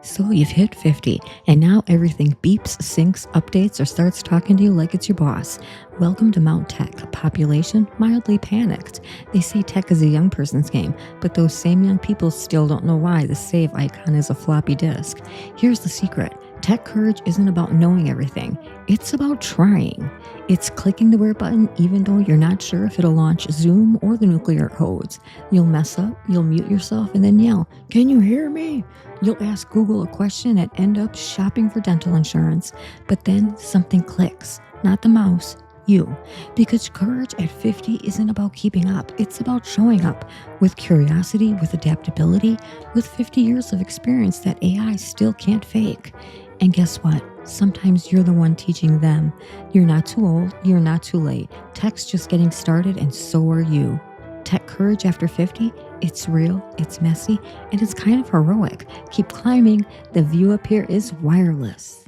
So you've hit 50, and now everything beeps, syncs, updates, or starts talking to you like it's your boss. Welcome to Mount Tech, population mildly panicked. They say tech is a young person's game, but those same young people still don't know why the save icon is a floppy disk. Here's the secret. Tech courage isn't about knowing everything. It's about trying. It's clicking the weird button even though you're not sure if it'll launch Zoom or the nuclear codes. You'll mess up, you'll mute yourself, and then yell, "Can you hear me?" You'll ask Google a question and end up shopping for dental insurance. But then something clicks. Not the mouse, you. Because courage at 50 isn't about keeping up. It's about showing up with curiosity, with adaptability, with 50 years of experience that AI still can't fake. And guess what? Sometimes you're the one teaching them. You're not too old, you're not too late. Tech's just getting started, and so are you. Tech courage after 50, it's real, it's messy, and it's kind of heroic. Keep climbing. The view up here is wireless.